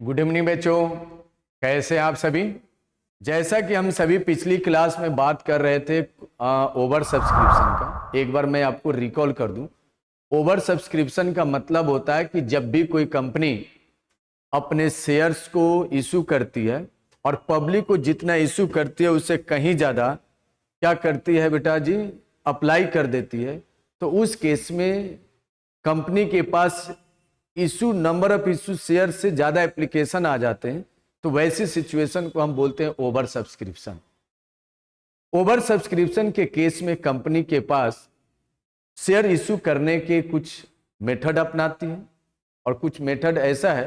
Good evening बच्चों, कैसे हैं आप सभी। जैसा कि हम सभी पिछली क्लास में बात कर रहे थे ओवर सब्सक्रिप्शन का, एक बार मैं आपको रिकॉल कर दूं। ओवर सब्सक्रिप्शन का मतलब होता है कि जब भी कोई कंपनी अपने शेयर्स को इशू करती है और पब्लिक को जितना इशू करती है उससे कहीं ज़्यादा क्या करती है बेटा जी, अप्लाई कर देती है, तो उस केस में कंपनी के पास issue number of issue share से ज़्यादा एप्लीकेशन आ जाते हैं, तो वैसी सिचुएशन को हम बोलते हैं ओवर सब्सक्रिप्शन। ओवर सब्सक्रिप्शन के केस में कंपनी के पास शेयर इशू करने के कुछ मेथड अपनाती है और कुछ मेथड ऐसा है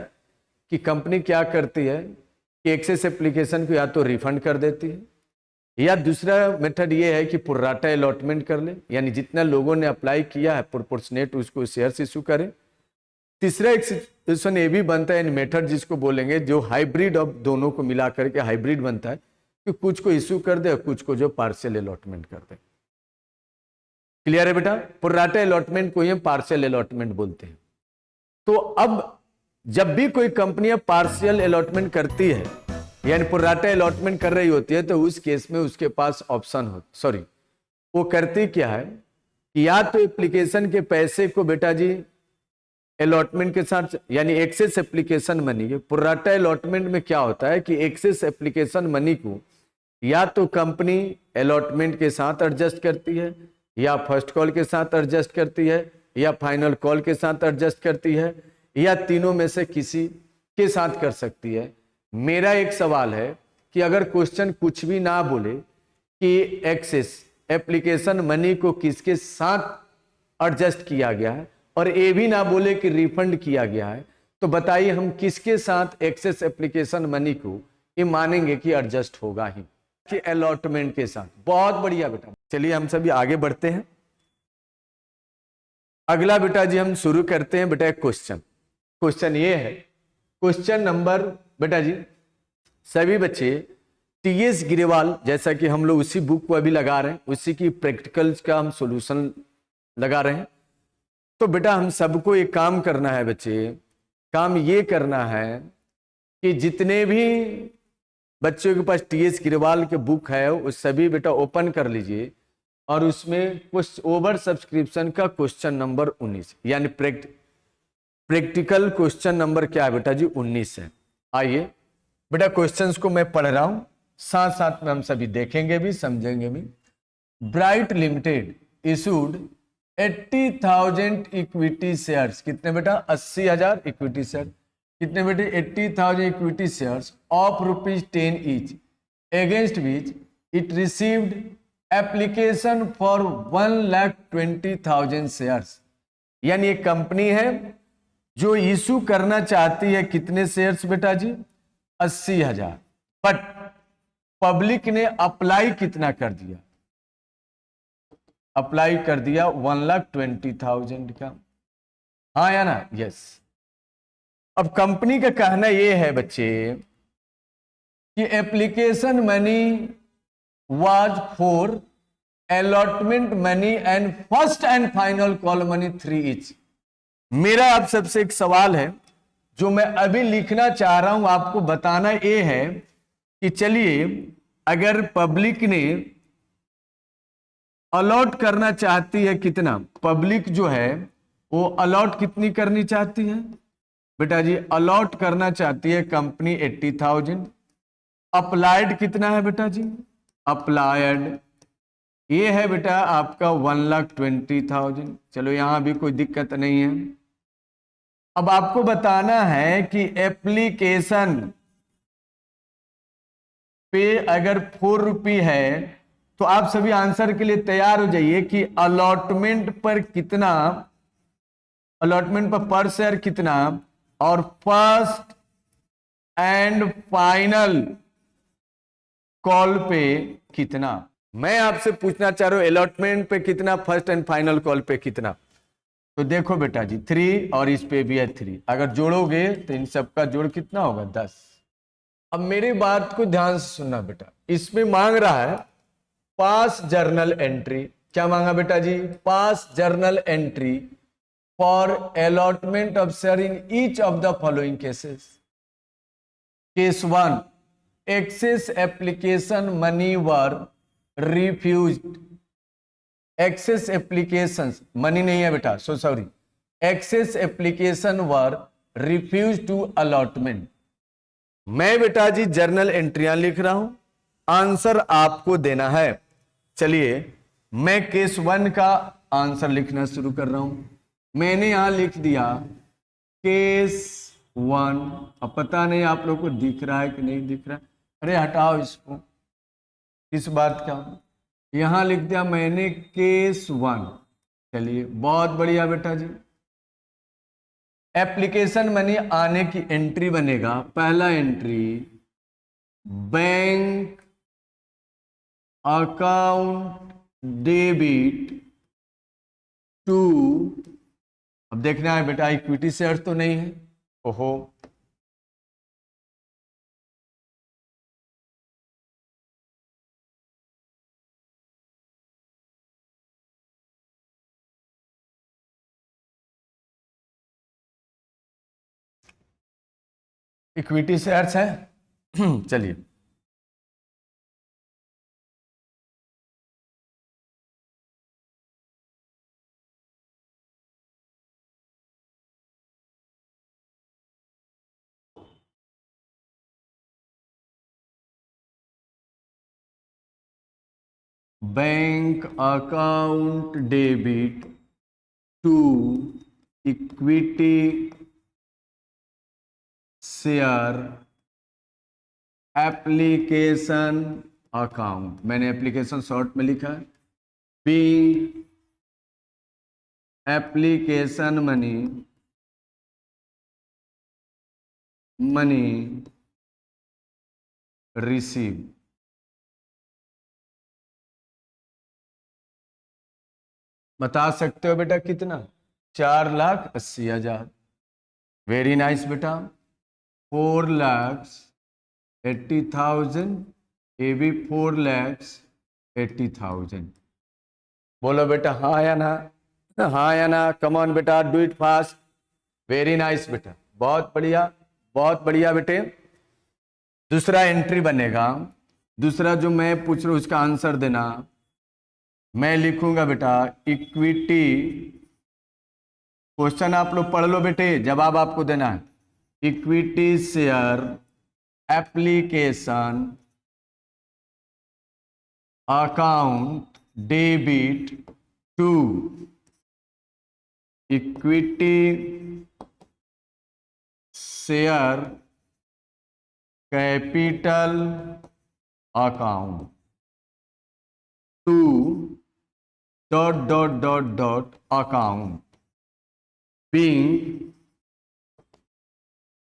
कि कंपनी क्या करती है कि एक्सेस एप्लीकेशन को या तो रिफंड कर देती है, या दूसरा मेथड ये है कि प्रोराटा अलॉटमेंट कर ले, यानी जितना लोगों ने अप्लाई किया है प्रोपोर्शनेट उसको शेयर्स इशू करे। तीसरा एक सिचुएशन ये भी बनता है मेथड जिसको बोलेंगे जो हाइब्रिड ऑफ दोनों को मिला करके हाइब्रिड बनता है कि कुछ को इशू कर दे और कुछ को जो पार्शियल अलॉटमेंट कर दे। क्लियर है बेटा। प्रोराटा अलॉटमेंट को ही हम पार्शियल अलॉटमेंट बोलते हैं। तो अब जब भी कोई कंपनी पार्शियल अलॉटमेंट करती है यानी प्रोराटा अलॉटमेंट कर रही होती है, तो उस केस में उसके पास ऑप्शन हो वो करती क्या है कि या तो एप्लीकेशन के पैसे को बेटा जी अलॉटमेंट के साथ, यानी एक्सेस एप्लीकेशन मनी के प्रोराटा अलॉटमेंट में क्या होता है कि एक्सेस एप्लीकेशन मनी को या तो कंपनी अलॉटमेंट के साथ एडजस्ट करती है, या फर्स्ट कॉल के साथ एडजस्ट करती है, या फाइनल कॉल के साथ एडजस्ट करती है, या तीनों में से किसी के साथ कर सकती है। मेरा एक सवाल है कि अगर क्वेश्चन कुछ भी ना बोले कि एक्सेस एप्लीकेशन मनी को किसके साथ एडजस्ट किया गया है और ये भी ना बोले कि रिफंड किया गया है, तो बताइए हम किसके साथ एक्सेस एप्लीकेशन मनी को ये मानेंगे कि एडजस्ट होगा ही, कि अलॉटमेंट के साथ। बहुत बढ़िया बेटा, चलिए हम सभी आगे बढ़ते हैं। अगला बेटा जी हम शुरू करते हैं बेटा एक क्वेश्चन ये है, क्वेश्चन नंबर बेटा जी सभी बच्चे टीएस गिरेवाल, जैसा कि हम लोग उसी बुक को अभी लगा रहे हैं, उसी की प्रैक्टिकल्स का हम सॉल्यूशन लगा रहे हैं। तो बेटा हम सबको एक काम करना है बच्चे, काम ये करना है कि जितने भी बच्चों के पास टीएस गिरवाल के बुक है वो सभी बेटा ओपन कर लीजिए और उसमें कुछ ओवर सब्सक्रिप्शन का क्वेश्चन नंबर 19 यानी प्रैक्टिकल क्वेश्चन नंबर क्या है बेटा जी 19 है। आइए बेटा क्वेश्चंस को मैं पढ़ रहा हूं, साथ साथ में हम सभी देखेंगे भी समझेंगे भी। Bright limited issued 80,000 equity shares, कितने बेटा 80,000 इक्विटी शेयर, कितने बेटे 80,000 equity shares of ₹10 each, against which it received application for 1,20,000 shares. यानी एक कंपनी है जो इशू करना चाहती है कितने शेयर्स बेटा जी 80,000, बट पब्लिक ने अप्लाई कितना कर दिया, अप्लाई कर दिया 1,20,000 का, हाँ या ना, यस। अब कंपनी का कहना यह है बच्चे कि application money was for allotment money and first and final call money 3 each. मेरा आप सबसे एक सवाल है जो मैं अभी लिखना चाह रहा हूं, आपको बताना यह है कि चलिए अगर पब्लिक ने अलॉट करना चाहती है कितना, पब्लिक जो है वो अलॉट कितनी करनी चाहती है बेटा जी, अलॉट करना चाहती है कंपनी 80,000, अप्लाइड कितना है बेटा जी, अप्लाइड ये है बेटा आपका 1,20,000। चलो यहां भी कोई दिक्कत नहीं है। अब आपको बताना है कि एप्लीकेशन पे अगर ₹4 है तो आप सभी आंसर के लिए तैयार हो जाइए कि अलॉटमेंट पर कितना, अलॉटमेंट पर शेयर कितना और फर्स्ट एंड फाइनल कॉल पे कितना। मैं आपसे पूछना चाह रहा हूं अलॉटमेंट पे कितना, फर्स्ट एंड फाइनल कॉल पे कितना। तो देखो बेटा जी 3 और इस पे भी है 3, अगर जोड़ोगे तो इन सबका जोड़ कितना होगा 10। अब मेरी बात को ध्यान से सुनना बेटा, इसमें मांग रहा है पास जर्नल एंट्री, क्या मांगा बेटा जी, pass journal entry for allotment of share in each of the following cases. Case 1, excess application money were refused. Excess application money नहीं है बेटा, so sorry, excess application were refuse to allotment. मैं बेटा जी journal एंट्रियां लिख रहा हूं, answer आपको देना है। चलिए मैं केस 1 का आंसर लिखना शुरू कर रहा हूं। मैंने यहां लिख दिया केस 1। अब पता नहीं आप लोग को दिख रहा है कि नहीं दिख रहा है, अरे हटाओ इसको, किस बात का, यहां लिख दिया मैंने केस 1। चलिए बहुत बढ़िया बेटा जी। एप्लीकेशन मनी आने की एंट्री बनेगा, पहला entry bank account debit to, अब देखना है बेटा इक्विटी शेयर तो नहीं है, ओहो, इक्विटी शेयर्स है। चलिए bank account debit to equity share application account, मैंने एप्लीकेशन शॉर्ट में लिखा है, बीइंग एप्लीकेशन मनी रिसीव। बता सकते हो बेटा कितना, 4,80,000। वेरी नाइस बेटा। 4,80,000, ये भी 4,80,000। बोलो बेटा हाँ या ना, हाँ या ना, कम ऑन बेटा, do it fast. Very nice बेटा, बहुत बढ़िया, बहुत बढ़िया बेटे। दूसरा एंट्री बनेगा, दूसरा जो मैं पूछ रहा हूं उसका आंसर देना। मैं लिखूंगा बेटा इक्विटी, क्वेश्चन आप लोग पढ़ लो बेटे, जवाब आपको देना है। Equity share application account debit to equity share capital account to dot dot dot dot account being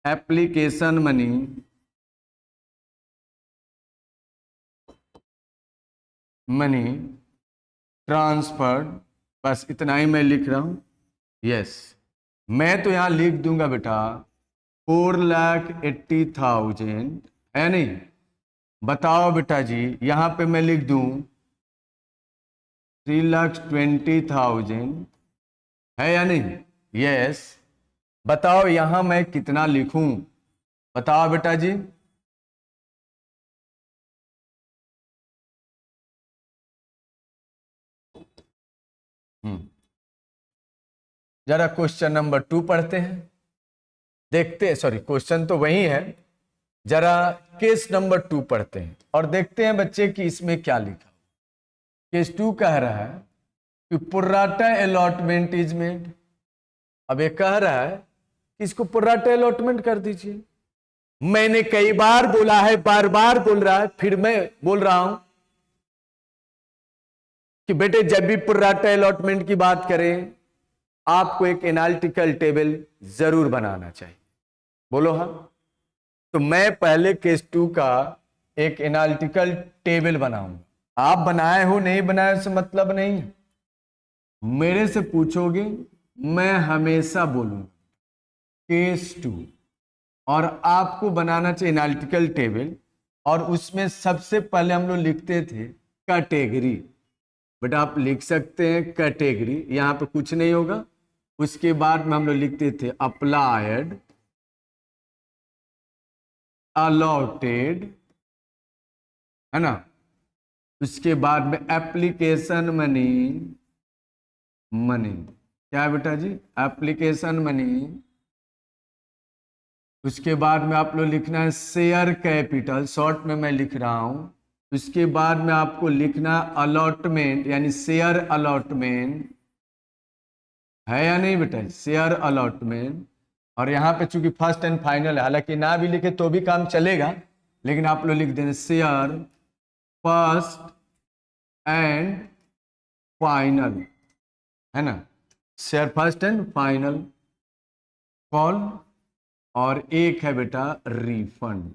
application money transferred. बस इतना ही मैं लिख रहा हूं। यस, मैं तो यहां लिख दूंगा बेटा 4,80,000, है नहीं? बताओ बेटा जी, यहां पे मैं लिख दूं 3,20,000, है या नहीं? यस, बताओ यहां मैं कितना लिखूं, बताओ बेटा जी। जरा क्वेश्चन नंबर 2 पढ़ते हैं, देखते हैं, सॉरी क्वेश्चन तो वही है, जरा केस नंबर 2 पढ़ते हैं और देखते हैं बच्चे कि इसमें क्या लिखा। केस 2 कह रहा है कि पुर्राटा अलॉटमेंट इज मेड। अब ये कह रहा है कि इसको पुर्राटा अलॉटमेंट कर दीजिए। मैंने कई बार बोला है, बार बार बोल रहा है, फिर मैं बोल रहा हूं कि बेटे जब भी पुर्राटा अलॉटमेंट की बात करें आपको एक एनालिटिकल टेबल जरूर बनाना चाहिए। बोलो हाँ। तो मैं पहले केस 2 का एक एनालिटिकल टेबल बनाऊंगा। आप बनाए हो नहीं बनाए से मतलब नहीं है, मेरे से पूछोगे मैं हमेशा बोलूंगा केस 2, और आपको बनाना चाहिए एनालिटिकल टेबल। और उसमें सबसे पहले हम लोग लिखते थे कैटेगरी। बेटा आप लिख सकते हैं कैटेगरी, यहां पे कुछ नहीं होगा। उसके बाद में हम लोग लिखते थे अप्लाइड अलॉटेड, है ना। उसके बाद में एप्लीकेशन मनी, मनी क्या है बेटा जी, एप्लीकेशन मनी। उसके बाद में आप लोग लिखना है शेयर कैपिटल, शॉर्ट में मैं लिख रहा हूं। उसके बाद में आपको लिखना अलॉटमेंट, यानी शेयर अलॉटमेंट, है या नहीं बेटा, शेयर अलॉटमेंट। और यहाँ पे चूंकि फर्स्ट एंड फाइनल है, हालांकि ना भी लिखे तो भी काम चलेगा, लेकिन आप लोग लिख देंगे शेयर फर्स्ट एंड फाइनल, है ना, share first and final call. और एक है बेटा रिफंड।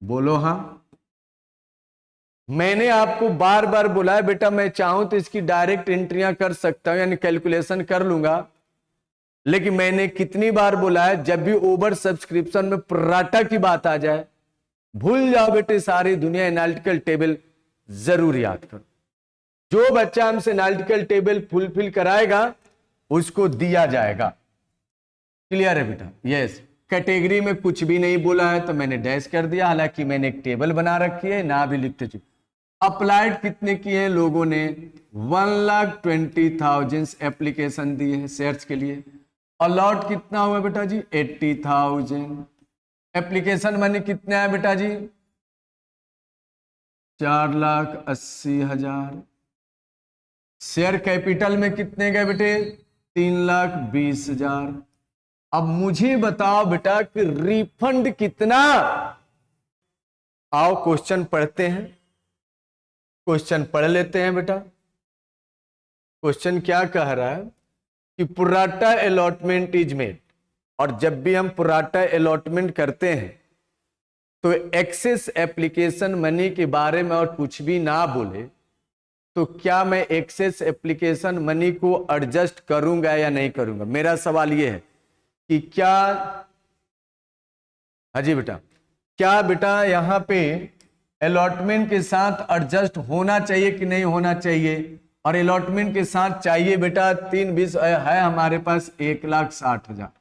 बोलो हाँ। मैंने आपको बार बार बोला है बेटा, मैं चाहूं तो इसकी डायरेक्ट एंट्रियां कर सकता हूं, यानी कैलकुलेशन कर लूंगा, लेकिन मैंने कितनी बार बोला है, जब भी ओवर सब्सक्रिप्शन में प्रोराटा की बात आ जाए, भूल जाओ बेटे सारी दुनिया, एनालिटिकल टेबल जरूर याद करो। जो बच्चा हमसे एनालिटिकल टेबल फुलफिल कराएगा उसको दिया जाएगा। क्लियर है बेटा? यस। कैटेगरी में कुछ भी नहीं बोला है तो मैंने डैश कर दिया, हालांकि मैंने एक टेबल बना रखी है, ना भी लिखते चुके। अप्लाइड कितने किए हैं लोगों ने? 1,20,000 एप्लीकेशन दिए हैं शेयर्स के लिए। अलॉट कितना हुआ बेटा जी? 80,000। एप्लीकेशन मनी कितना है बेटा जी? 4,80,000। शेयर कैपिटल में कितने गए बेटे? 3,20,000। अब मुझे बताओ बेटा कि रिफंड कितना? आओ क्वेश्चन पढ़ते हैं, क्वेश्चन पढ़ लेते हैं बेटा। क्वेश्चन क्या कह रहा है कि प्रोराटा अलॉटमेंट इज मेड, और जब भी हम प्रोराटा अलॉटमेंट करते हैं तो एक्सेस एप्लीकेशन मनी के बारे में और कुछ भी ना बोले तो क्या मैं एक्सेस एप्लीकेशन मनी को एडजस्ट करूंगा या नहीं करूंगा? मेरा सवाल यह है कि क्या, हाजी बेटा, क्या बेटा यहां पे अलॉटमेंट के साथ एडजस्ट होना चाहिए कि नहीं होना चाहिए? और अलॉटमेंट के साथ चाहिए बेटा 3,20 है हमारे पास 1,60,000।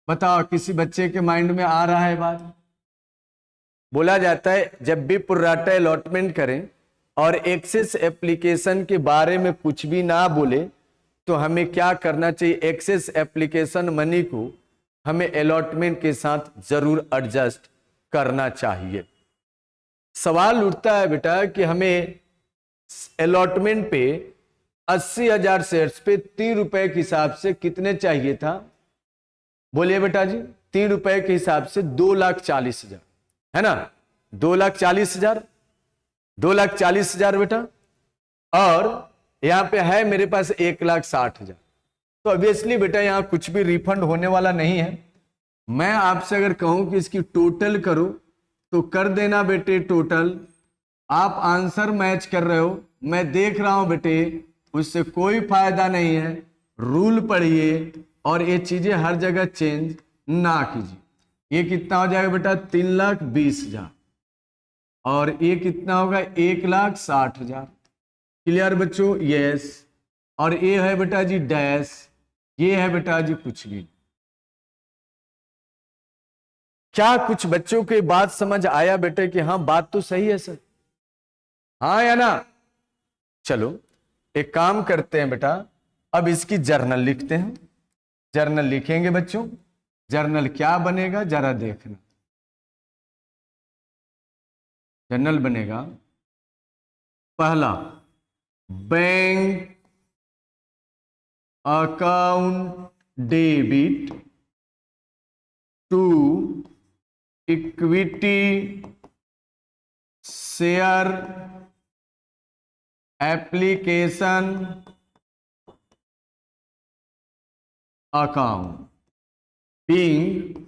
बताओ किसी बच्चे के माइंड में आ रहा है बात? बोला जाता है जब भी प्रोराटा अलॉटमेंट करें और एक्सेस एप्लीकेशन के बारे में कुछ भी ना बोले तो हमें क्या करना चाहिए? एक्सेस एप्लीकेशन मनी को हमें अलॉटमेंट के साथ जरूर एडजस्ट करना चाहिए। सवाल उठता है बेटा कि हमें अलॉटमेंट पे 80,000 शेयर्स पे 3 रुपए के हिसाब से कितने चाहिए था? बोलिए बेटा जी। 3 रुपए के हिसाब से 2,40,000, है ना, 2,40,000, 2,40,000 बेटा। और यहां पे है मेरे पास 1,60,000। तो ऑब्वियसली बेटा यहां कुछ भी रिफंड होने वाला नहीं है। मैं आपसे अगर कहूं कि इसकी टोटल करो तो कर देना बेटे टोटल। आप आंसर मैच कर रहे हो, मैं देख रहा हूं बेटे, उससे कोई फायदा नहीं है। रूल पढ़िए और ये चीजें हर जगह चेंज ना कीजिए। ये कितना हो जाएगा बेटा? 3,20,000। और ये कितना होगा? 1,60,000। क्लियर बच्चों? यस। और ये है बेटा जी डैश, ये है बेटा जी कुछ भी। क्या कुछ बच्चों की बात समझ आया बेटे कि हाँ बात तो सही है सर, हाँ या ना? चलो एक काम करते हैं बेटा, अब इसकी जर्नल लिखते हैं। जर्नल लिखेंगे बच्चों। जर्नल क्या बनेगा जरा देखना। जर्नल बनेगा पहला, bank account debit to equity share application account being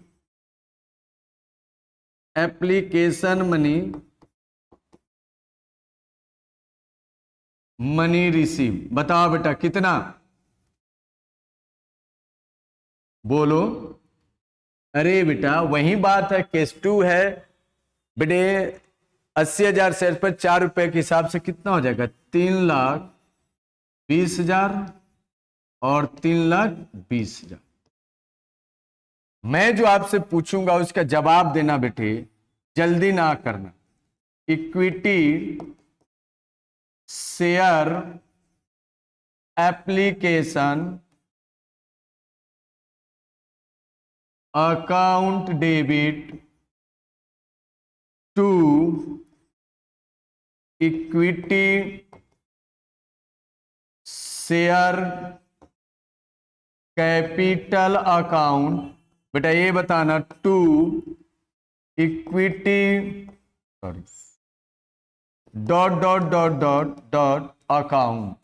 application money money receive. बताओ बेटा कितना? बोलो। अरे बेटा वही बात है, केस 2 है बेटे। 80,000 शेयर पर 4 रुपए के हिसाब से कितना हो जाएगा? 3,20,000 और 3,20,000। मैं जो आपसे पूछूंगा उसका जवाब देना बेटे, जल्दी ना करना। Equity share application account debit to equity share capital account, बेटा ये बताना, to equity sorry dot dot dot dot dot account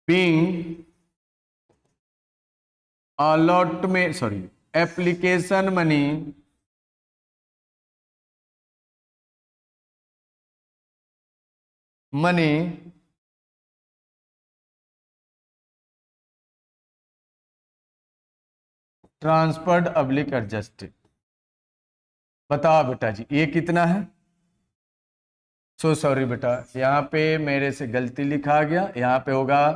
being allotment sorry application money transferred अब्लिक एडजस्टेड। बताओ बेटा जी ये कितना है? सो सॉरी बेटा, यहाँ पे मेरे से गलती लिखा गया, यहाँ पे होगा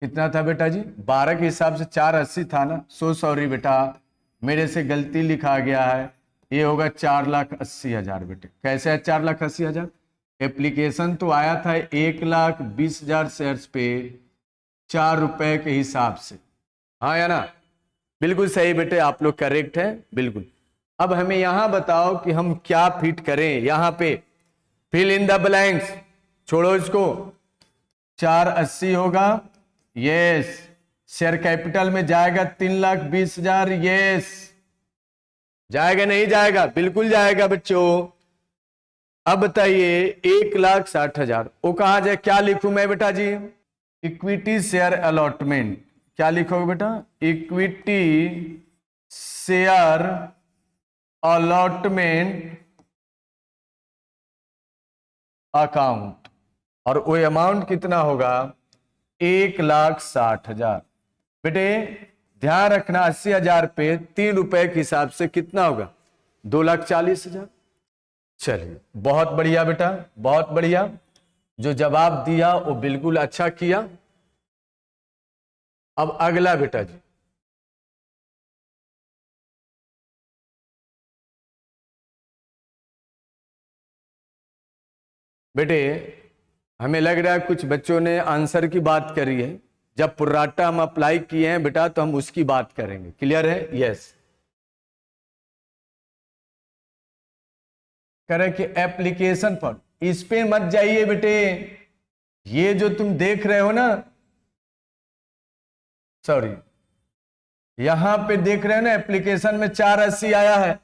कितना था बेटा जी? 12 के हिसाब से 480 था ना। सो सॉरी बेटा, मेरे से गलती लिखा गया है, ये होगा 4,80,000 बेटे। कैसे है 4,80,000? एप्लीकेशन तो आया था 1,20,000 शेयर्स पे 4 रुपए के हिसाब से, हाँ या ना? बिल्कुल सही बेटे, आप लोग करेक्ट है बिल्कुल। अब हमें यहां बताओ कि हम क्या फिट करें, यहां पे फिल इन द ब्लैंक्स, छोड़ो इसको। 480 होगा, यस। शेयर कैपिटल में जाएगा 3,20,000, यस। जाएगा नहीं जाएगा? बिल्कुल जाएगा बच्चों। अब बताइए 1,60,000 वो कहा जाए, क्या लिखूं मैं बेटा जी? इक्विटी शेयर अलॉटमेंट, क्या लिखोगे बेटा? इक्विटी शेयर अलॉटमेंट अकाउंट, और वो अमाउंट कितना होगा? 1,60,000। बेटे ध्यान रखना 80,000 पे 3 रुपए के हिसाब से कितना होगा? 2,40,000। चलिए बहुत बढ़िया बेटा, बहुत बढ़िया। जो जवाब दिया वो बिल्कुल अच्छा किया। अब अगला बेटा जी, बेटे हमें लग रहा है कुछ बच्चों ने आंसर की बात करी है। जब पुर्राटा हम अप्लाई किए हैं बेटा तो हम उसकी बात करेंगे, क्लियर है? यस। करें कि एप्लीकेशन पर, इस पे मत जाइए बेटे। ये जो तुम देख रहे हो ना, सॉरी यहां पे देख रहे हो ना, एप्लीकेशन में 480 आया है,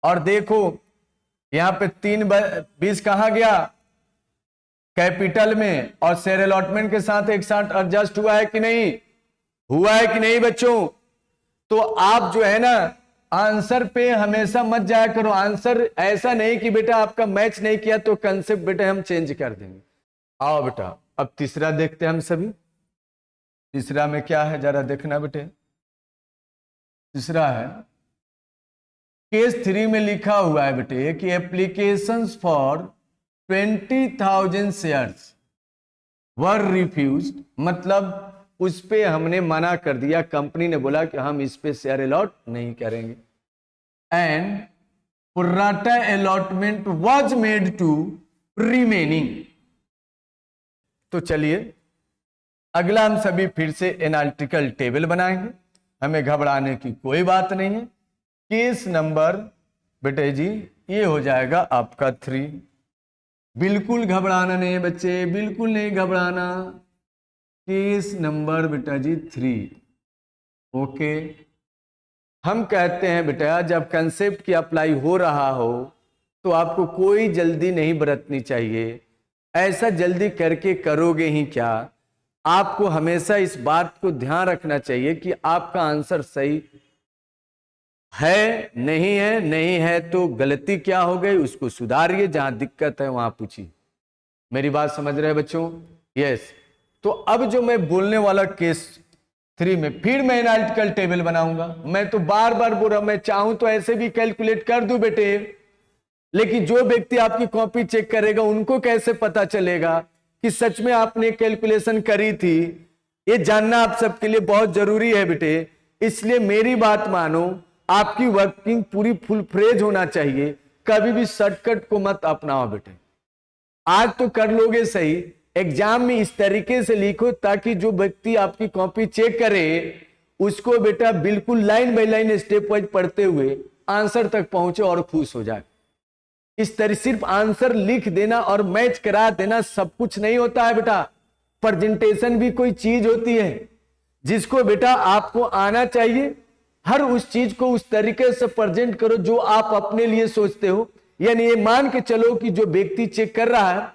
और देखो यहां पे 3,20 कहां गया? कैपिटल में, और शेयर अलॉटमेंट के साथ एक साथ एडजस्ट हुआ है कि नहीं? हुआ है कि नहीं बच्चों? तो आप जो है ना आंसर पे हमेशा मत जाया करो। आंसर ऐसा नहीं कि बेटा आपका मैच नहीं किया तो कंसेप्ट बेटा हम चेंज कर देंगे। आओ बेटा अब तीसरा देखते हैं हम सभी। तीसरा में क्या है जरा देखना बेटे। तीसरा है केस 3 में लिखा हुआ है बेटे कि applications for 20,000 shares were refused, मतलब उस पे हमने मना कर दिया, कंपनी ने बोला कि हम इस पे शेयर अलॉट नहीं करेंगे। And pro rata allotment was made to remaining. तो चलिए अगला हम सभी फिर से एनालिटिकल टेबल बनाएंगे, हमें घबराने की कोई बात नहीं है। केस नंबर बेटे जी ये हो जाएगा आपका 3। बिल्कुल घबराना नहीं है बच्चे, बिल्कुल नहीं घबराना। केस नंबर बेटा जी 3। ओके, हम कहते हैं बेटा जब कंसेप्ट की अप्लाई हो रहा हो तो आपको कोई जल्दी नहीं बरतनी चाहिए। ऐसा जल्दी करके करोगे ही क्या? आपको हमेशा इस बात को ध्यान रखना चाहिए कि आपका आंसर सही है नहीं है, नहीं है तो गलती क्या हो गई उसको सुधारिए, जहां दिक्कत है वहां पूछिए। मेरी बात समझ रहे हैं बच्चों? यस। तो अब जो मैं बोलने वाला केस 3 में फिर मैं एनालिटिकल टेबल बनाऊंगा। मैं तो बार बार बोल रहा हूं, मैं चाहूं तो ऐसे भी कैलकुलेट कर दूं बेटे, लेकिन जो व्यक्ति आपकी कॉपी चेक करेगा उनको कैसे पता चलेगा कि सच में आपने कैलकुलेशन करी थी? ये जानना आप सबके लिए बहुत जरूरी है बेटे। इसलिए मेरी बात मानो, आपकी वर्किंग पूरी फुल फ्रेज होना चाहिए, कभी भी शॉर्टकट को मत अपनाओ बेटे। आज तो कर लोगे सही, एग्जाम में इस तरीके से लिखो ताकि जो व्यक्ति आपकी कॉपी चेक करे उसको बेटा बिल्कुल line by line step wise पढ़ते हुए आंसर तक पहुंचे और खुश हो जाए। इस तरह सिर्फ आंसर लिख देना और मैच करा देना सब कुछ नहीं होता है बेटा। प्रेजेंटेशन भी कोई चीज होती है जिसको बेटा आपको आना चाहिए। हर उस चीज को उस तरीके से प्रेजेंट करो जो आप अपने लिए सोचते हो। यानी ये मान के चलो कि जो व्यक्ति चेक कर रहा है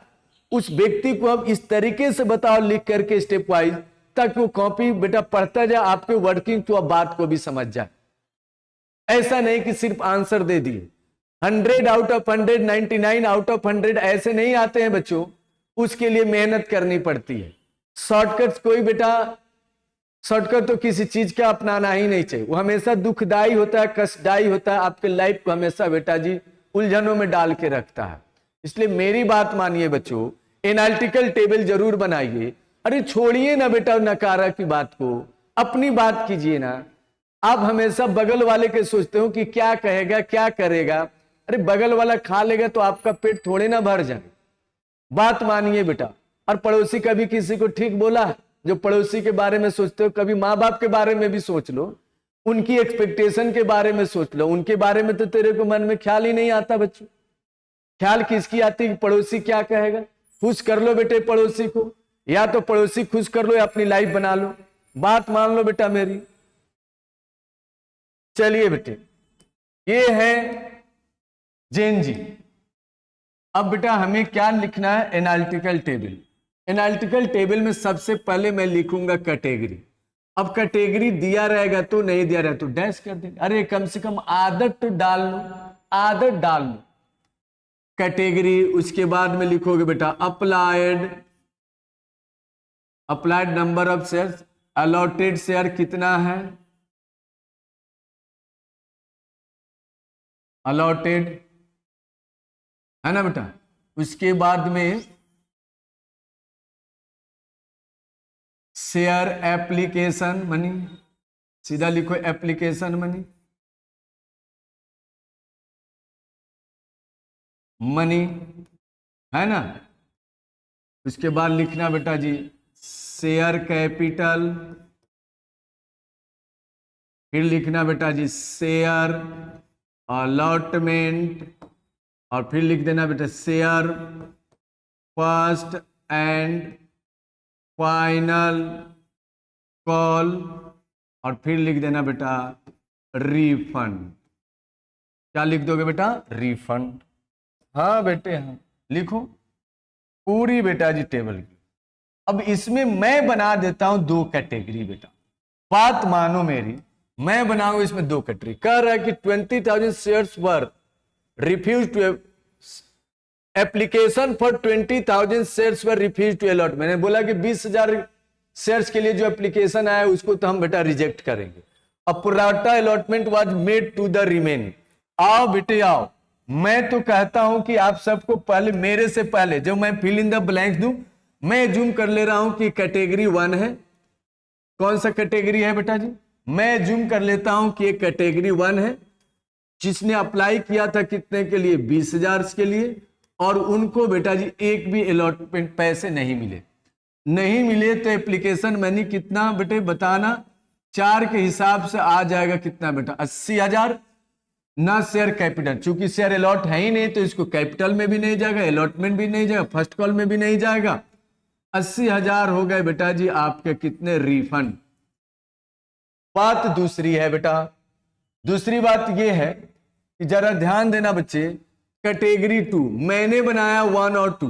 उस व्यक्ति को अब इस तरीके से बताओ लिख करके स्टेप वाइज, ताकि वो कॉपी बेटा पढ़ता जाए, आपके वर्किंग तो अब बात को भी समझ जाए। ऐसा नहीं कि सिर्फ आंसर दे दिए। 100 आउट ऑफ 100, 99 आउट ऑफ 100 ऐसे नहीं आते हैं बच्चों, उसके लिए मेहनत करनी पड़ती है। शॉर्टकट कोई बेटा, शॉर्टकट तो किसी चीज का अपनाना ही नहीं चाहिए, वो हमेशा दुखदाई होता है, कष्टदायी होता है, आपके लाइफ को हमेशा बेटा जी उलझनों में डाल के रखता है। इसलिए मेरी बात मानिए बच्चों, एनालिटिकल टेबल जरूर बनाइए। अरे छोड़िए ना बेटा नकारा की बात को, अपनी बात कीजिए ना। आप हमेशा बगल वाले के सोचते हो कि क्या कहेगा क्या करेगा। अरे बगल वाला खा लेगा तो आपका पेट थोड़े ना भर जाए। बात मानिए बेटा। और पड़ोसी कभी किसी को ठीक बोला? जो पड़ोसी के बारे में सोचते हो, कभी माँ बाप के बारे में भी सोच लो, उनकी एक्सपेक्टेशन के बारे में सोच लो। उनके बारे में तो तेरे को मन में ख्याल ही नहीं आता बच्चों। ख्याल किसकी आती कि पड़ोसी क्या कहेगा? खुश कर लो बेटे पड़ोसी को, या तो पड़ोसी खुश कर लो या अपनी लाइफ बना लो। बात मान लो बेटा मेरी। चलिए बेटे, ये है जैन जी। अब बेटा हमें क्या लिखना है? Analytical table. एनालिटिकल टेबल में सबसे पहले मैं लिखूंगा कैटेगरी। अब कैटेगरी दिया रहेगा तो, नहीं दिया रहेगा तो डैश कर देंगे। अरे कम से कम आदत तो डाल लो, आदत डाल लो। कैटेगरी, उसके बाद में लिखोगे बेटा applied, applied number of shares, allotted share कितना है, अलॉटेड है ना बेटा। उसके बाद में शेयर एप्लीकेशन मनी, सीधा लिखो एप्लीकेशन मनी, मनी है ना। उसके बाद लिखना बेटा जी शेयर कैपिटल, फिर लिखना बेटा जी शेयर अलॉटमेंट, और फिर लिख देना बेटा share first and final call, और फिर लिख देना बेटा रिफंड। क्या लिख दोगे बेटा? रिफंड। हाँ बेटे हाँ, लिखो पूरी बेटा जी टेबल की। अब इसमें मैं बना देता हूं दो कैटेगरी बेटा। बात मानो मेरी, मैं बनाऊंगा इसमें दो कैटेगरी। कह रहा है कि 20,000 shares were refuse to application for 20,000 shares were refuse to allot. मैंने बोला कि 20,000 शेयर्स के लिए जो एप्लीकेशन आया उसको तो हम बेटा रिजेक्ट करेंगे। अब pro rata allotment was made to the remaining. आओ बेटे आओ, मैं तो कहता हूं कि आप सबको पहले, मेरे से पहले जब मैं फिल इन द ब्लैंक्स दूं, मैं जूम कर ले रहा हूं कि कैटेगरी 1 है। कौन सा कैटेगरी है बेटा जी? मैं जूम कर लेता हूं कि ये कैटेगरी 1 है, जिसने अप्लाई किया था कितने के लिए? 20,000 के लिए। और उनको बेटा जी एक भी अलॉटमेंट पैसे नहीं मिले। नहीं मिले तो एप्लीकेशन मनी कितना बेटे बताना? 4 के हिसाब से आ जाएगा कितना बेटा? 80,000 ना शेयर कैपिटल, चूंकि शेयर अलॉट है ही नहीं तो इसको कैपिटल में भी नहीं जाएगा, अलॉटमेंट भी नहीं जाएगा, फर्स्ट कॉल में भी नहीं जाएगा। 80,000 हो गए बेटा जी आपके कितने? रिफंड। बात दूसरी है बेटा, दूसरी बात यह है कि जरा ध्यान देना बच्चे। कैटेगरी 2 मैंने बनाया 1 और 2,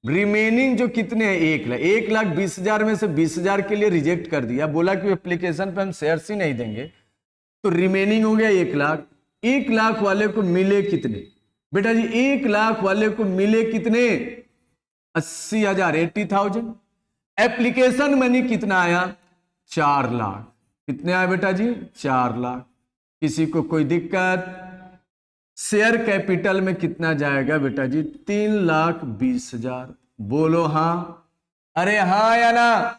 रिमेनिंग जो कितने हैं? 1,20,000 में से 20,000 के लिए रिजेक्ट कर दिया, बोला कि एप्लीकेशन पे हम शेयर्स ही नहीं देंगे, तो रिमेनिंग हो गया 1,00,000। 1,00,000 वाले को मिले कितने बेटा जी? 1,00,000 वाले को मिले कितने? 80,000, 80,000। एप्लीकेशन मनी कितना आया? 4,00,000। कितने आए बेटा जी? 4,00,000। किसी को कोई दिक्कत? शेयर कैपिटल में कितना जाएगा बेटा जी? 3,20,000। बोलो हाँ, अरे हाँ या ना?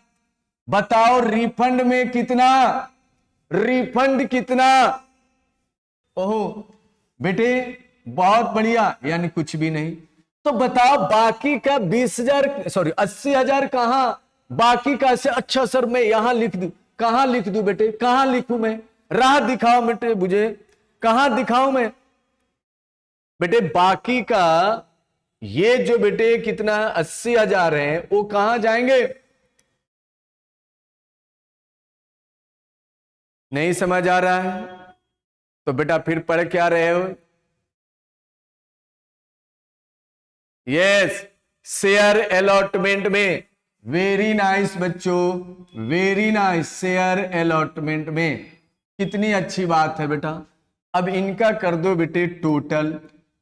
बताओ रिफंड में कितना? रिफंड कितना? ओहो बेटे बहुत बढ़िया, यानी कुछ भी नहीं। तो बताओ बाकी का 20,000 सॉरी 80,000 कहां, बाकी का से? अच्छा सर मैं यहां लिख दूं, कहां लिख दूं बेटे, कहां लिखूं मैं? राह दिखाओ बेटे मुझे, कहां दिखाऊं मैं बेटे? बाकी का ये जो बेटे कितना 80,000 है वो कहां जाएंगे? नहीं समझ आ रहा है तो बेटा फिर पढ़ क्या रहे हो? यस, शेयर अलॉटमेंट में। वेरी नाइस बच्चों, वेरी नाइस। शेयर अलॉटमेंट में कितनी अच्छी बात है बेटा। अब इनका कर दो बेटे टोटल।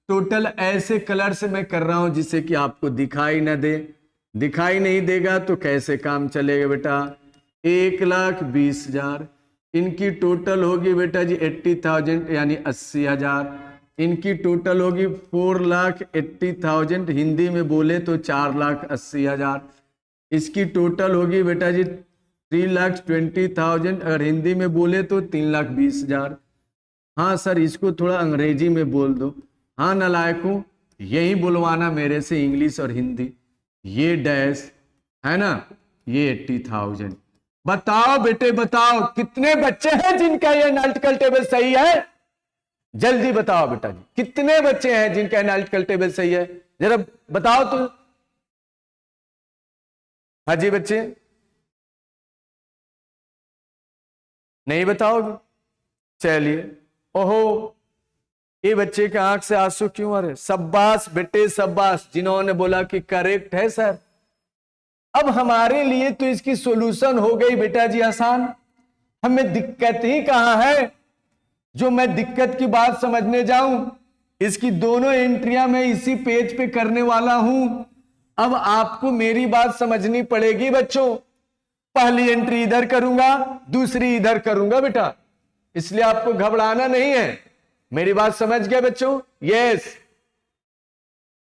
टोटल ऐसे कलर से मैं कर रहा हूं जिससे कि आपको दिखाई ना दे। दिखाई नहीं देगा तो कैसे काम चलेगा बेटा? 1,20,000 इनकी टोटल होगी बेटा जी 80,000 यानी 80,000। इनकी टोटल होगी 4,80,000, हिंदी में बोले तो 4,80,000। इसकी टोटल होगी बेटा जी 3,20,000, अगर हिंदी में बोले तो 3,20,000। हाँ सर इसको थोड़ा अंग्रेजी में बोल दो। हाँ नालायकों, यही बुलवाना मेरे से इंग्लिश और हिंदी। ये डैश है ना, ये 80,000। बताओ बेटे बताओ कितने बच्चे हैं जिनका ये एनालिटिकल टेबल सही है? जल्दी बताओ बेटा जी, कितने बच्चे हैं जिनका एनालिटिकल टेबल सही है? जरा बताओ तो। हाँ जी बच्चे, नहीं बताओगे? चलिए। ओहो, ये बच्चे के आंख से आंसू क्यों आ रहे? शाबाश बेटे शाबाश, जिन्होंने बोला कि करेक्ट है सर। अब हमारे लिए तो इसकी सॉल्यूशन हो गई बेटा जी आसान। हमें दिक्कत ही कहां है जो मैं दिक्कत की बात समझने जाऊं। इसकी दोनों एंट्रियां मैं इसी पेज पे करने वाला हूं। अब आपको मेरी बात समझनी पड़ेगी बच्चों। पहली एंट्री इधर करूंगा, दूसरी इधर करूंगा बेटा, इसलिए आपको घबराना नहीं है। मेरी बात समझ गए बच्चों? यस।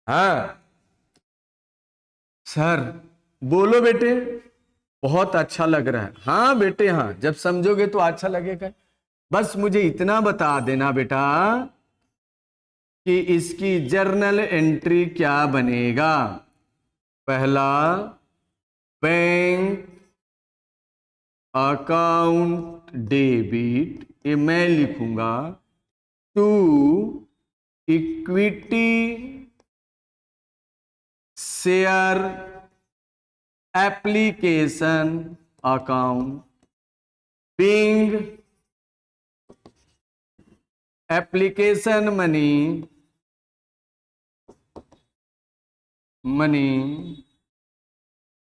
हाँ सर बोलो बेटे, बहुत अच्छा लग रहा है। हाँ बेटे हाँ, जब समझोगे तो अच्छा लगेगा। बस मुझे इतना बता देना बेटा कि इसकी जर्नल एंट्री क्या बनेगा। पहला बैंक अकाउंट डेबिट, ये मैं लिखूंगा। To equity share application account, being application money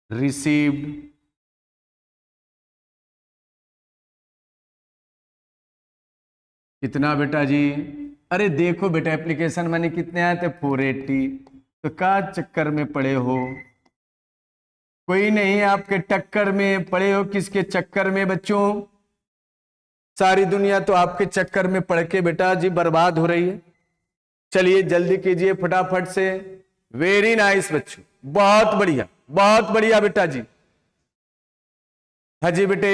received. कितना बेटा जी? अरे देखो बेटा एप्लीकेशन मनी कितने आए थे? 480। तो क्या चक्कर में पड़े हो? कोई नहीं, आपके टक्कर में पड़े हो। किसके चक्कर में बच्चों? सारी दुनिया तो आपके चक्कर में पड़ के बेटा जी बर्बाद हो रही है। चलिए जल्दी कीजिए फटाफट से। वेरी नाइस बच्चों, बहुत बढ़िया बेटा जी। हाँ जी बेटे।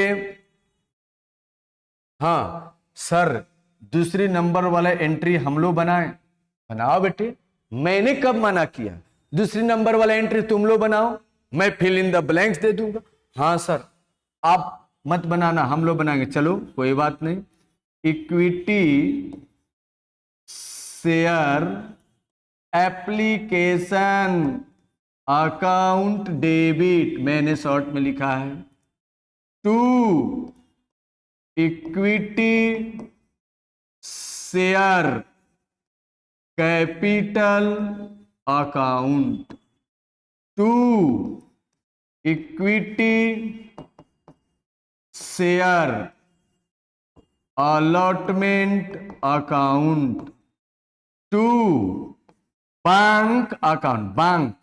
हाँ सर, दूसरी नंबर वाला एंट्री हम लोग बनाए। बनाओ बेटे, मैंने कब मना किया? दूसरी नंबर वाला एंट्री तुम लोग बनाओ, मैं फिल इन द ब्लैंक्स दे दूंगा। हाँ सर आप मत बनाना, हम लोग बनाएंगे। चलो कोई बात नहीं। Equity share application account debit, मैंने शॉर्ट में लिखा है। To equity share capital account, to equity share allotment account, to bank account,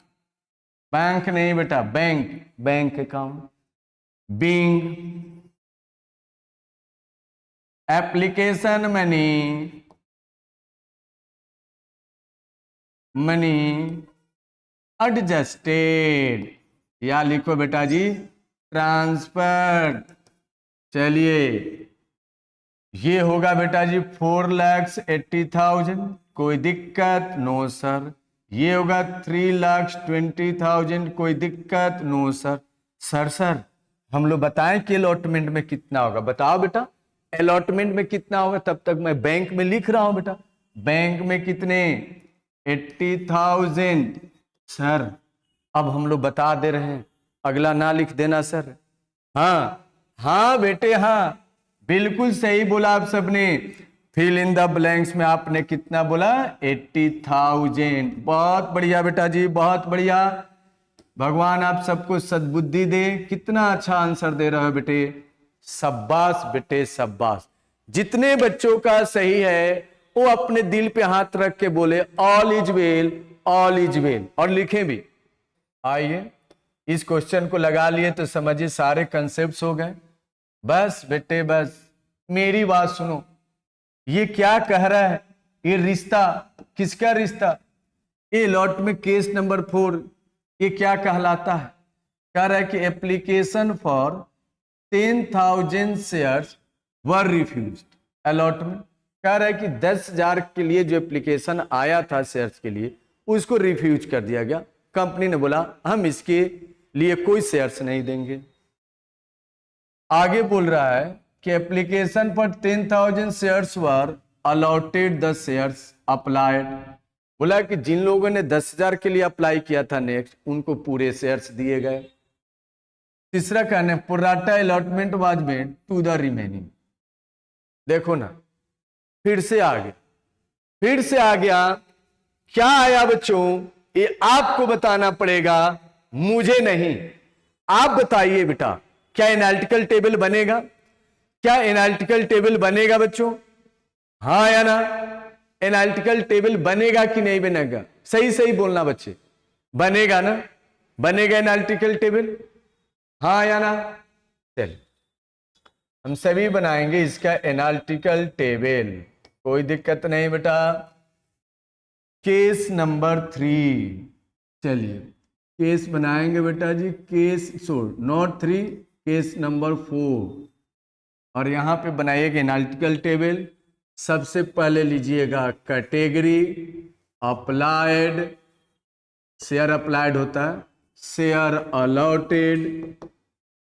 bank नहीं बेटा, bank account, being application money adjusted, या लिखो बेटा जी ट्रांसफर। चलिए ये होगा बेटा जी 4,80,000, कोई दिक्कत? No sir. ये होगा 3,20,000, कोई दिक्कत? No sir. सर हम लोग बताएं कि अलॉटमेंट में कितना होगा, बताओ बेटा अलॉटमेंट में कितना होगा। तब तक मैं बैंक में लिख रहा हूं बेटा, बैंक में कितने? 80,000। सर अब हम लोग बता दे रहे हैं, अगला ना लिख देना सर। हाँ हाँ बेटे हाँ, बिल्कुल सही बोला आप सबने। फिल इन द ब्लैंक्स में आपने कितना बोला? 80,000। बहुत बढ़िया बेटा जी, बहुत बढ़िया। भगवान आप सबको सद्बुद्धि दे। कितना अच्छा आंसर दे रहे हो बेटे, शाबाश बेटे शाबाश। जितने बच्चों का सही है वो अपने दिल पे हाथ रख के बोले all is well, all is well, और लिखें भी। आइए इस क्वेश्चन को लगा लिए तो समझिए सारे कंसेप्ट हो गए। बस बेटे बस मेरी बात सुनो, ये क्या कह रहा है? ये रिश्ता किसका रिश्ता? ये लॉट में केस नंबर 4 ये क्या कहलाता है? कह रहा है कि application for 10,000 shares were refused. Allotment कह रहा है कि 10,000 के लिए जो एप्लीकेशन आया था शेयर्स के लिए, उसको रिफ्यूज कर दिया गया। कंपनी ने बोला हम इसके लिए कोई शेयर्स नहीं देंगे। आगे बोल रहा है कि application for 10,000 shares were allotted the shares applied. बोला कि जिन लोगों ने 10,000 के लिए अप्लाई किया था नेक्स्ट, उनको पूरे शेयर्स दिए गए। तीसरा कहना है pro rata allotment was made to the remaining. देखो ना, फिर से आ गया, फिर से आ गया। क्या आया बच्चों? ये आपको बताना पड़ेगा, मुझे नहीं। आप बताइए बेटा, क्या एनालिटिकल टेबल बनेगा? क्या एनालिटिकल टेबल बनेगा बच्चों? हाँ या ना? एनालिटिकल टेबल बनेगा कि नहीं बनेगा? सही सही बोलना बच्चे, बनेगा ना? बनेगा एनालिटिकल टेबल, हाँ या ना? चल हम सभी बनाएंगे इसका एनालिटिकल टेबल, कोई दिक्कत नहीं बेटा। केस नंबर 3, चलिए केस बनाएंगे बेटा जी। Case not 3, case number 4। और यहां पे बनाइएगा एनालिटिकल टेबल। सबसे पहले लीजिएगा कैटेगरी अप्लाइड, शेयर अप्लाइड होता है, share allotted,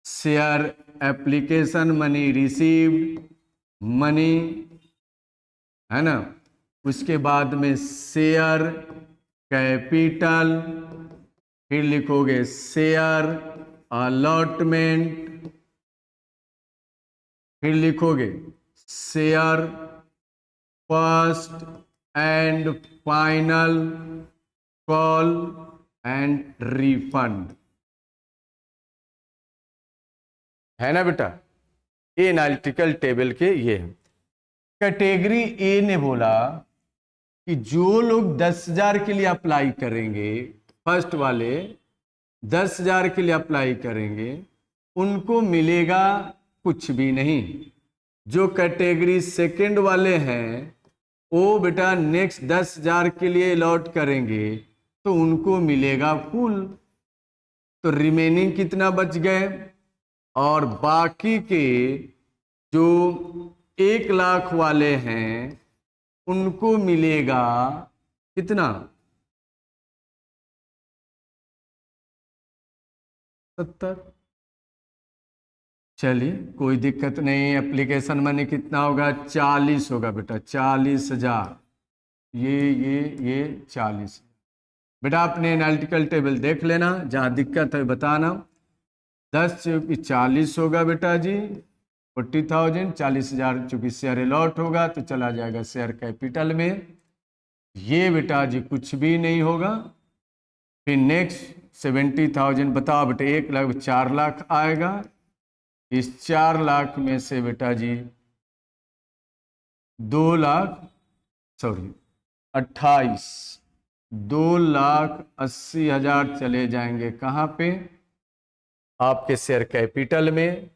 share application money received, money, है ना? उसके बाद में शेयर कैपिटल, फिर लिखोगे शेयर अलॉटमेंट, फिर लिखोगे share first and final call and refund, है ना बेटा? ये एनालिटिकल टेबल के ये है। कैटेगरी ए ने बोला कि जो लोग 10,000 के लिए अप्लाई करेंगे, फर्स्ट वाले 10,000 के लिए अप्लाई करेंगे, उनको मिलेगा कुछ भी नहीं। जो कैटेगरी सेकंड वाले हैं वो बेटा नेक्स्ट 10,000 के लिए अलॉट करेंगे तो उनको मिलेगा फुल। तो रिमेनिंग कितना बच गए? और बाकी के जो 1,00,000 वाले हैं उनको मिलेगा कितना? 70। चलिए कोई दिक्कत नहीं। एप्लीकेशन मनी कितना होगा? 40 होगा बेटा, 40,000। ये 40। बेटा आपने एनालिटिकल टेबल देख लेना, जहां दिक्कत है बताना। 10 चूंकि 40 होगा बेटा जी 40,000, 40,000 चूंकि शेयर अलॉट होगा तो चला जाएगा शेयर कैपिटल में। ये बेटा जी कुछ भी नहीं होगा। फिर नेक्स्ट 70,000, बताओ बेटा 1,00,000 4,00,000 आएगा। इस 4,00,000 में से बेटा जी 28 2,80,000 चले जाएंगे कहाँ पे? आपके शेयर कैपिटल में।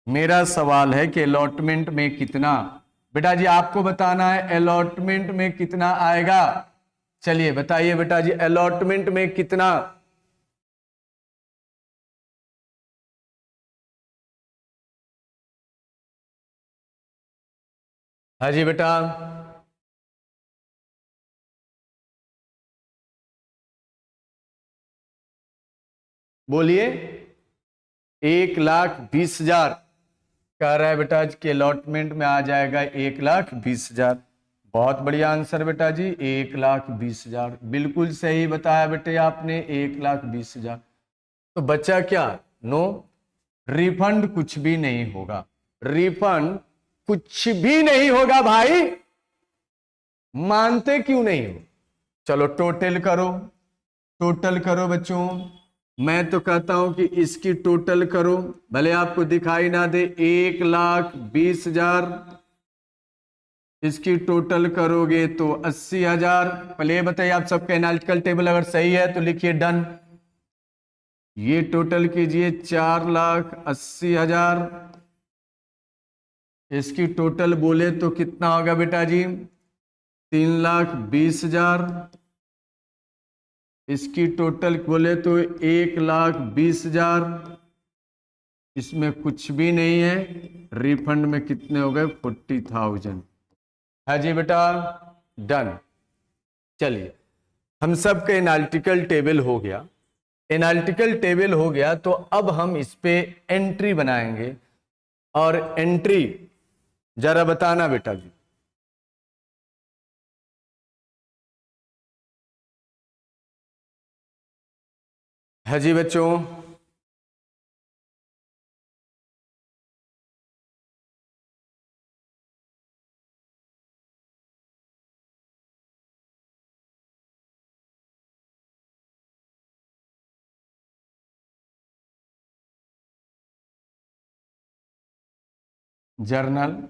मेरा सवाल है कि अलॉटमेंट में कितना? बेटा जी आपको बताना है अलॉटमेंट में कितना आएगा। चलिए बताइए बेटा जी अलॉटमेंट में कितना? हाँ जी बेटा, बोलिए। 1,20,000 कह रहा है बेटा कि अलॉटमेंट में आ जाएगा 1,20,000। बहुत बढ़िया आंसर बेटा जी, 1,20,000 बिल्कुल सही बताया बेटे आपने, 1,20,000। तो बच्चा क्या? नो, रिफंड कुछ भी नहीं होगा, रिफंड कुछ भी नहीं होगा भाई। मानते क्यों नहीं हो? चलो टोटल करो, टोटल करो बच्चों। मैं तो कहता हूं कि इसकी टोटल करो, भले आपको दिखाई ना दे। 1,20,000, इसकी टोटल करोगे तो 80,000। पहले ये बताइए आप सबका एनालिटिकल टेबल अगर सही है तो लिखिए डन। ये टोटल कीजिए 4,80,000। इसकी टोटल बोले तो कितना होगा बेटा जी? 3,20,000। इसकी टोटल बोले तो 1,20,000। इसमें कुछ भी नहीं है, रिफंड में कितने हो गए? 40,000। है जी बेटा, डन। चलिए, हम सब का एनालिटिकल टेबल हो गया। एनालिटिकल टेबल हो गया तो अब हम इस पे एंट्री बनाएंगे। और एंट्री जरा बताना बेटा जी। है जी बच्चों, journal.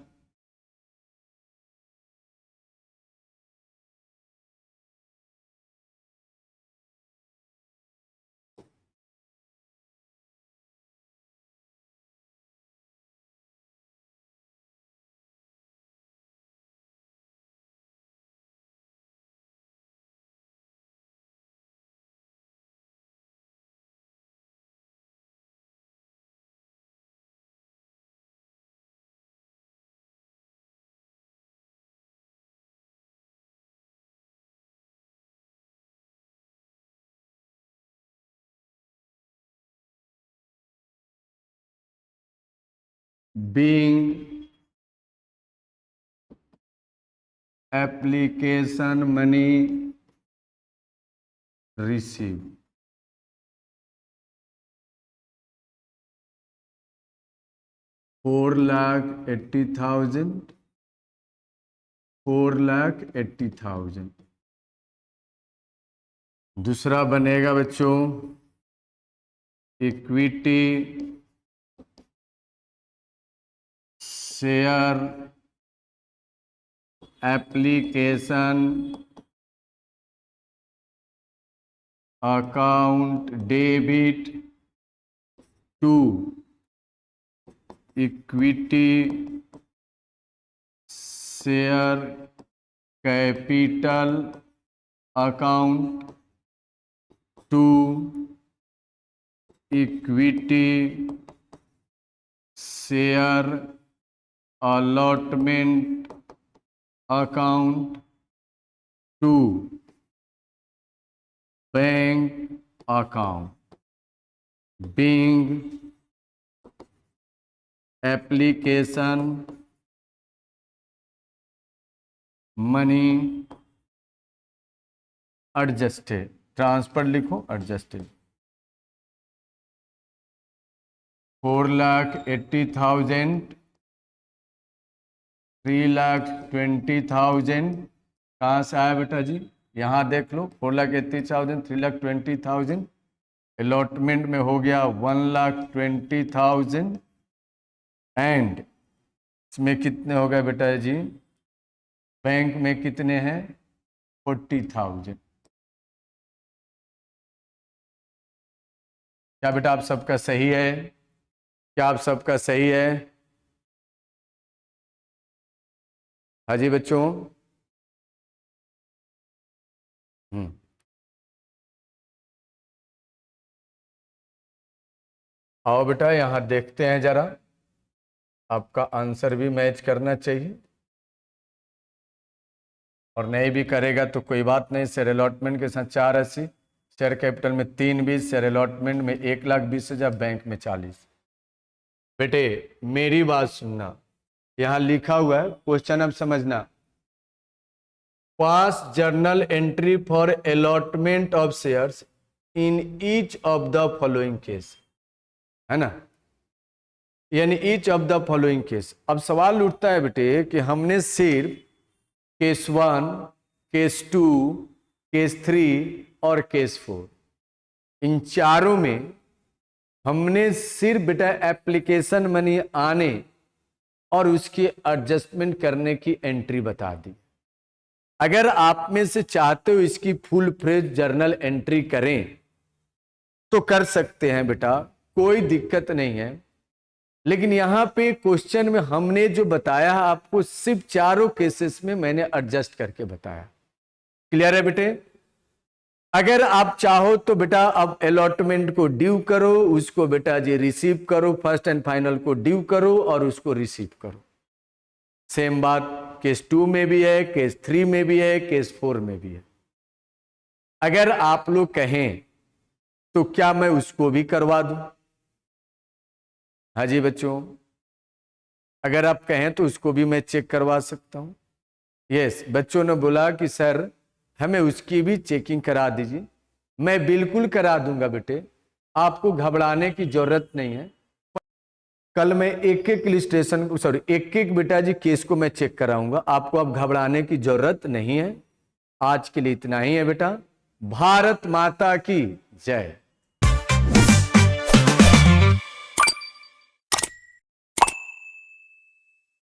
Being application money receive. 4,80,000, 4,80,000। दूसरा बनेगा बच्चों equity share application account debit to equity share capital account to equity share allotment account to bank account. Being application money adjusted, transfer लिखो एडजस्टेड। 4,80,000, 3,20,000 कहाँ से आया बेटा जी? यहाँ देख लो, 4,80,000, 3,20,000। अलॉटमेंट में हो गया 1,20,000। एंड इसमें कितने हो गए बेटा जी? बैंक में कितने हैं? 40,000। क्या बेटा आप सबका सही है? क्या आप सबका सही है? हाँ जी बच्चों। हम्म, आओ बेटा यहाँ देखते हैं जरा, आपका आंसर भी मैच करना चाहिए। और नहीं भी करेगा तो कोई बात नहीं, शेयर अलॉटमेंट के साथ 480, शेयर कैपिटल में 320, शेयर अलॉटमेंट में 1,20,000, बैंक में 40। बेटे मेरी बात सुनना, यहां लिखा हुआ है, क्वेश्चन अब समझना। पास journal entry for allotment of shares in each of the following case, है ना, यानी each of the following case. अब सवाल उठता है बेटे कि हमने सिर्फ केस 1, केस 2, केस 3 और केस 4, इन चारों में हमने सिर्फ बेटा एप्लीकेशन मनी आने और उसकी एडजस्टमेंट करने की एंट्री बता दी। अगर आप में से चाहते हो इसकी फुल फ्लेज जर्नल एंट्री करें तो कर सकते हैं बेटा, कोई दिक्कत नहीं है। लेकिन यहां पे क्वेश्चन में हमने जो बताया आपको सिर्फ चारों केसेस में मैंने एडजस्ट करके बताया। क्लियर है बेटे? अगर आप चाहो तो बेटा अब अलॉटमेंट को ड्यू करो, उसको बेटा जी रिसीव करो, फर्स्ट एंड फाइनल को ड्यू करो और उसको रिसीव करो। सेम बात केस 2 में भी है, केस 3 में भी है, केस 4 में भी है। अगर आप लोग कहें तो क्या मैं उसको भी करवा दूं? हाँ जी बच्चों, अगर आप कहें तो उसको भी मैं चेक करवा सकता हूं। यस, बच्चों ने बोला कि सर हमें उसकी भी चेकिंग करा दीजिए। मैं बिल्कुल करा दूंगा बेटे, आपको घबराने की जरूरत नहीं है। कल मैं एक एक इलस्ट्रेशन को, सॉरी एक एक बेटा जी केस को मैं चेक कराऊंगा, आपको अब घबराने की जरूरत नहीं है। आज के लिए इतना ही है बेटा। भारत माता की जय।